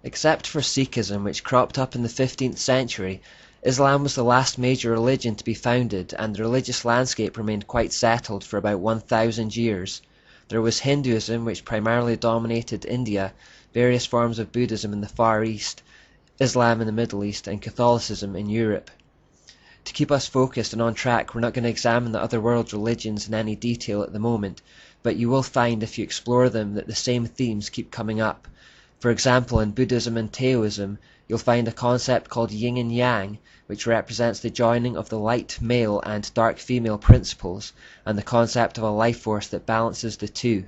Except for Sikhism, which cropped up in the 15th century, Islam was the last major religion to be founded, and the religious landscape remained quite settled for about 1,000 years. There was Hinduism, which primarily dominated India, various forms of Buddhism in the Far East, Islam in the Middle East, and Catholicism in Europe. To keep us focused and on track, we're not going to examine the other world religions in any detail at the moment, but you will find if you explore them that the same themes keep coming up. For example, in Buddhism and Taoism, you'll find a concept called yin and yang, which represents the joining of the light male and dark female principles, and the concept of a life force that balances the two.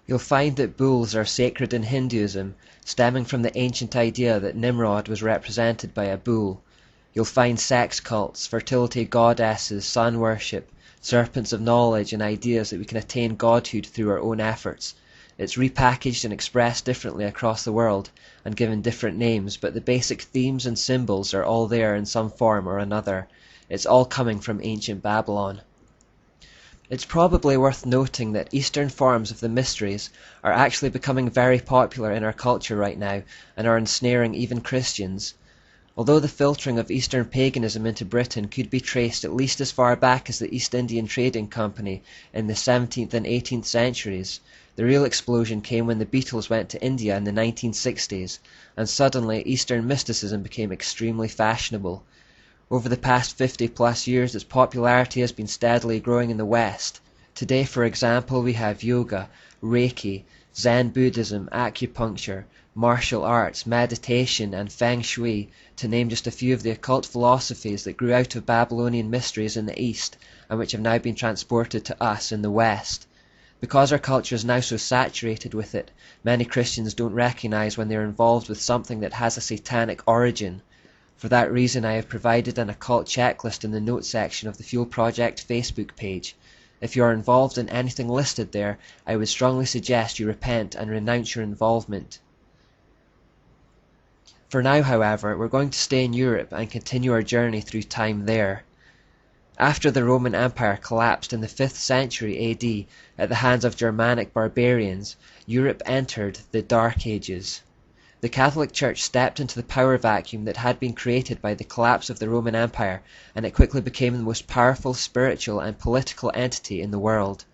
You'll find that bulls are sacred in Hinduism, stemming from the ancient idea that Nimrod was represented by a bull. You'll find sex cults, fertility goddesses, sun worship, serpents of knowledge, and ideas that we can attain godhood through our own efforts. It's repackaged and expressed differently across the world, and given different names, but the basic themes and symbols are all there in some form or another. It's all coming from ancient Babylon. It's probably worth noting that Eastern forms of the mysteries are actually becoming very popular in our culture right now, and are ensnaring even Christians. Although the filtering of Eastern paganism into Britain could be traced at least as far back as the East Indian Trading Company in the 17th and 18th centuries, the real explosion came when the Beatles went to India in the 1960s, and suddenly Eastern mysticism became extremely fashionable. Over the past 50+ years, its popularity has been steadily growing in the West. Today, for example, we have yoga, Reiki, Zen Buddhism, acupuncture, martial arts, meditation, and feng shui, to name just a few of the occult philosophies that grew out of Babylonian mysteries in the East, and which have now been transported to us in the West. Because our culture is now so saturated with it, many Christians don't recognize when they're involved with something that has a satanic origin. For that reason, I have provided an occult checklist in the notes section of the Fuel Project Facebook page. If you are involved in anything listed there, I would strongly suggest you repent and renounce your involvement. For now, however, we're going to stay in Europe and continue our journey through time there. After the Roman Empire collapsed in the 5th century AD at the hands of Germanic barbarians, Europe entered the Dark Ages. The Catholic Church stepped into the power vacuum that had been created by the collapse of the Roman Empire, and it quickly became the most powerful spiritual and political entity in the world.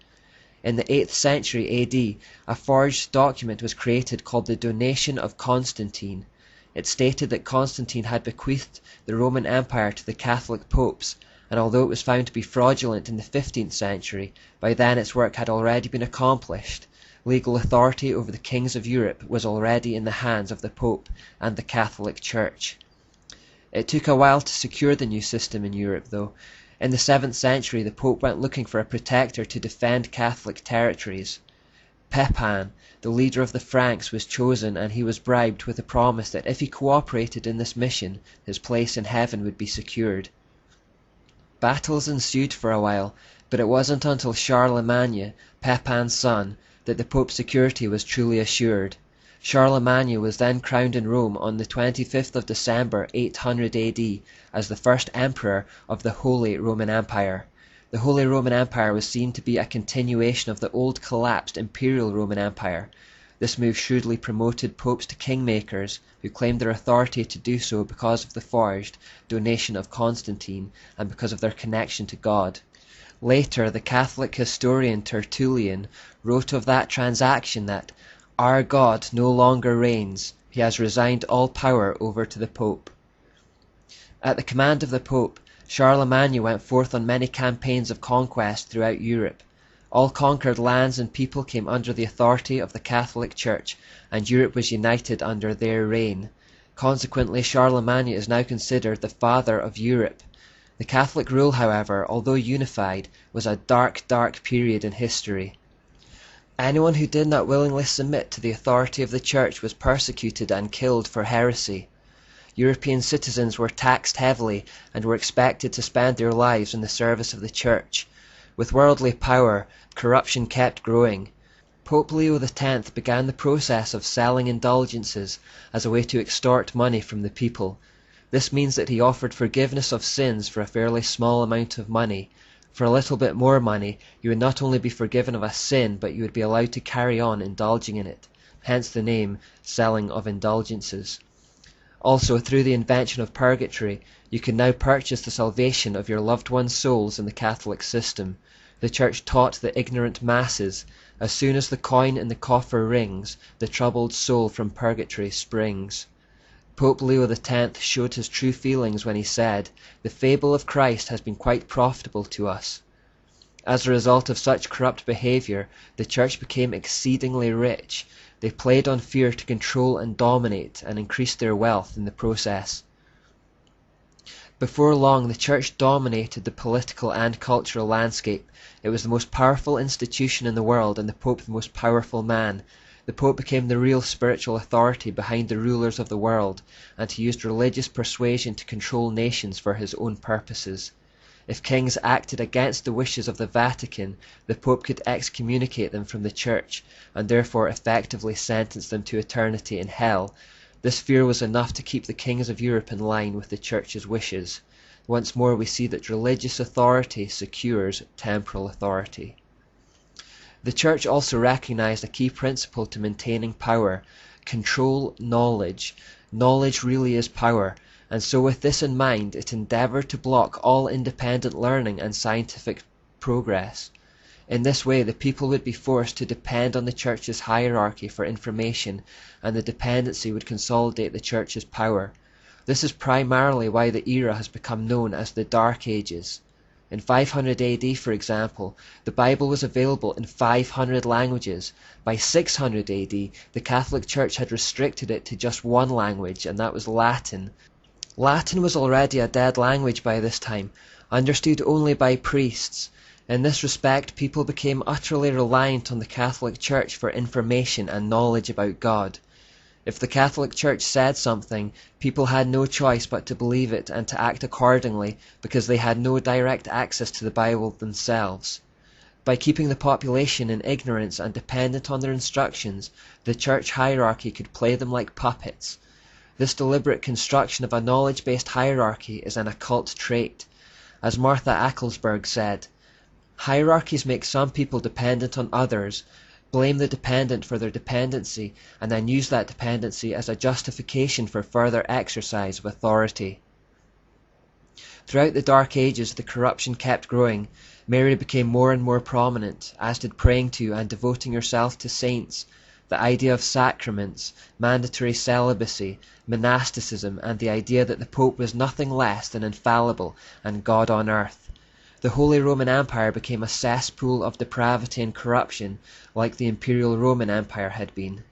In the 8th century AD, a forged document was created called the Donation of Constantine. It stated that Constantine had bequeathed the Roman Empire to the Catholic popes, and although it was found to be fraudulent in the 15th century, by then its work had already been accomplished. Legal authority over the kings of Europe was already in the hands of the Pope and the Catholic Church. It took a while to secure the new system in Europe, though. In the 7th century, the Pope went looking for a protector to defend Catholic territories. Pepin, the leader of the Franks, was chosen, and he was bribed with a promise that if he cooperated in this mission, his place in heaven would be secured. Battles ensued for a while, but it wasn't until Charlemagne, Pepin's son, that the Pope's security was truly assured. Charlemagne was then crowned in Rome on the 25th of December 800 AD as the first emperor of the Holy Roman Empire. The Holy Roman Empire was seen to be a continuation of the old collapsed Imperial Roman Empire. This move shrewdly promoted popes to kingmakers, who claimed their authority to do so because of the forged Donation of Constantine and because of their connection to God. Later, the Catholic historian Tertullian wrote of that transaction that "Our God no longer reigns, he has resigned all power over to the Pope." At the command of the Pope, Charlemagne went forth on many campaigns of conquest throughout Europe. All conquered lands and people came under the authority of the Catholic Church, and Europe was united under their reign. Consequently, Charlemagne is now considered the father of Europe. The Catholic rule, however, although unified, was a dark, dark period in history. Anyone who did not willingly submit to the authority of the Church was persecuted and killed for heresy. European citizens were taxed heavily and were expected to spend their lives in the service of the Church. With worldly power, corruption kept growing. Pope Leo X began the process of selling indulgences as a way to extort money from the people. This means that he offered forgiveness of sins for a fairly small amount of money. For a little bit more money, you would not only be forgiven of a sin, but you would be allowed to carry on indulging in it. hence the name selling of indulgences. Also, through the invention of purgatory, you can now purchase the salvation of your loved ones' souls in the Catholic system. The Church taught the ignorant masses, as soon as the coin in the coffer rings, the troubled soul from purgatory springs. Pope Leo X showed his true feelings when he said, "The fable of Christ has been quite profitable to us." As a result of such corrupt behavior, the Church became exceedingly rich. They played on fear to control and dominate, and increased their wealth in the process. Before long, the Church dominated the political and cultural landscape. It was the most powerful institution in the world, and the Pope the most powerful man. The Pope became the real spiritual authority behind the rulers of the world, and he used religious persuasion to control nations for his own purposes. If kings acted against the wishes of the Vatican, the Pope could excommunicate them from the Church, and therefore effectively sentence them to eternity in hell. This fear was enough to keep the kings of Europe in line with the Church's wishes. Once more we see that religious authority secures temporal authority. The Church also recognized a key principle to maintaining power: control knowledge. Knowledge really is power, and so with this in mind it endeavored to block all independent learning and scientific progress. In this way the people would be forced to depend on the Church's hierarchy for information, and the dependency would consolidate the Church's power. This is primarily why the era has become known as the Dark Ages. In 500 AD, for example, the Bible was available in 500 languages. By 600 AD, the Catholic Church had restricted it to just one language, and that was Latin. Latin was already a dead language by this time, understood only by priests. In this respect, people became utterly reliant on the Catholic Church for information and knowledge about God. If the Catholic Church said something, people had no choice but to believe it and to act accordingly, because they had no direct access to the Bible themselves. By keeping the population in ignorance and dependent on their instructions, the Church hierarchy could play them like puppets. This deliberate construction of a knowledge-based hierarchy is an occult trait. As Martha Acklesberg said, "Hierarchies make some people dependent on others, blame the dependent for their dependency, and then use that dependency as a justification for further exercise of authority." Throughout the Dark Ages, the corruption kept growing. Mary became more and more prominent, as did praying to and devoting yourself to saints, the idea of sacraments, mandatory celibacy, monasticism, and the idea that the Pope was nothing less than infallible and God on earth. The Holy Roman Empire became a cesspool of depravity and corruption, like the Imperial Roman Empire had been.